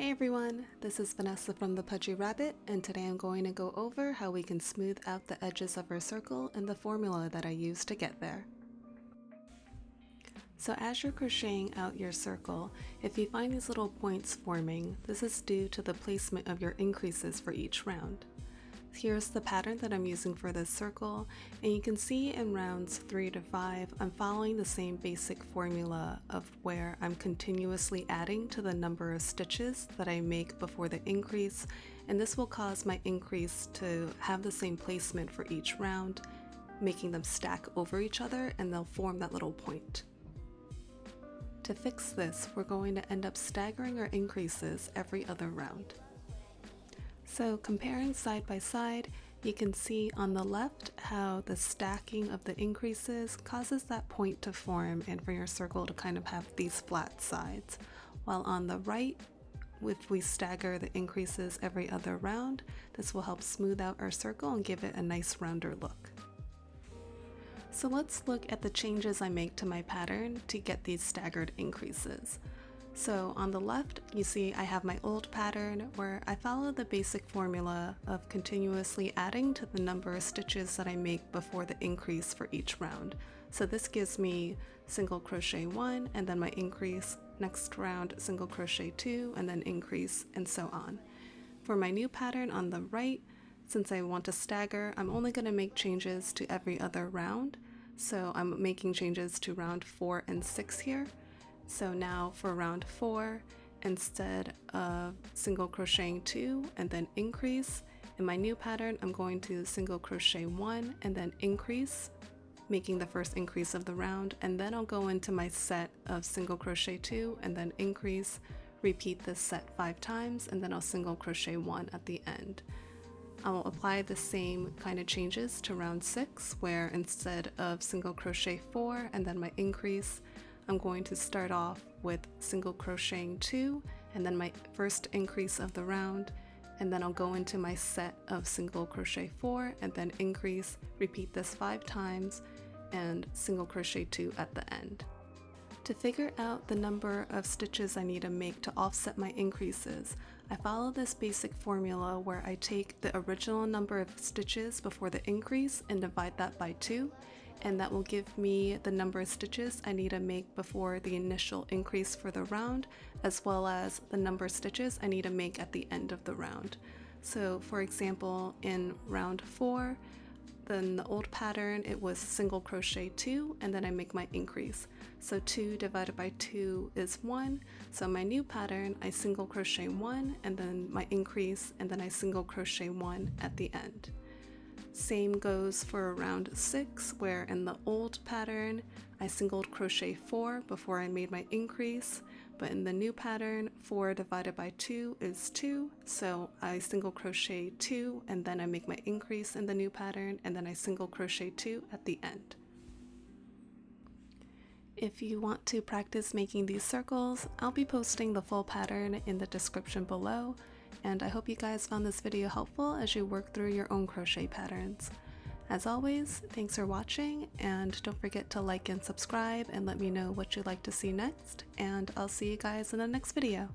Hey everyone, this is Vanessa from the Pudgy Rabbit, and today I'm going to go over how we can smooth out the edges of our circle and the formula that I used to get there. So as you're crocheting out your circle, if you find these little points forming, this is due to the placement of your increases for each round. Here's the pattern that I'm using for this circle, and you can see in rounds 3 to 5, I'm following the same basic formula of where I'm continuously adding to the number of stitches that I make before the increase, and this will cause my increase to have the same placement for each round, making them stack over each other and they'll form that little point. To fix this, we're going to end up staggering our increases every other round. So comparing side by side, you can see on the left how the stacking of the increases causes that point to form and for your circle to kind of have these flat sides. While on the right, if we stagger the increases every other round, this will help smooth out our circle and give it a nice rounder look. So let's look at the changes I make to my pattern to get these staggered increases. So on the left, you see I have my old pattern where I follow the basic formula of continuously adding to the number of stitches that I make before the increase for each round. So this gives me single crochet 1 and then my increase, next round single crochet 2 and then increase, and so on. For my new pattern on the right, since I want to stagger, I'm only going to make changes to every other round. So I'm making changes to round 4 and 6 here. So now for round 4, instead of single crocheting 2 and then increase, in my new pattern I'm going to single crochet 1 and then increase, making the first increase of the round, and then I'll go into my set of single crochet 2 and then increase, repeat this set 5 times, and then I'll single crochet 1 at the end. I will apply the same kind of changes to round 6, where instead of single crochet 4 and then my increase, I'm going to start off with single crocheting 2 and then my first increase of the round, and then I'll go into my set of single crochet 4 and then increase, repeat this 5 times, and single crochet 2 at the end. To figure out the number of stitches I need to make to offset my increases, I follow this basic formula where I take the original number of stitches before the increase and divide that by 2, and that will give me the number of stitches I need to make before the initial increase for the round, as well as the number of stitches I need to make at the end of the round. So for example, in round 4, then the old pattern, it was single crochet 2 and then I make my increase. So 2 divided by 2 is 1. So my new pattern, I single crochet 1 and then my increase, and then I single crochet 1 at the end. Same goes for round 6, where in the old pattern I single crochet 4 before I made my increase, but in the new pattern 4 divided by 2 is 2, so I single crochet 2 and then I make my increase in the new pattern, and then I single crochet 2 at the end. If you want to practice making these circles, I'll be posting the full pattern in the description below, and I hope you guys found this video helpful as you work through your own crochet patterns. As always, thanks for watching, and don't forget to like and subscribe and let me know what you'd like to see next, and I'll see you guys in the next video.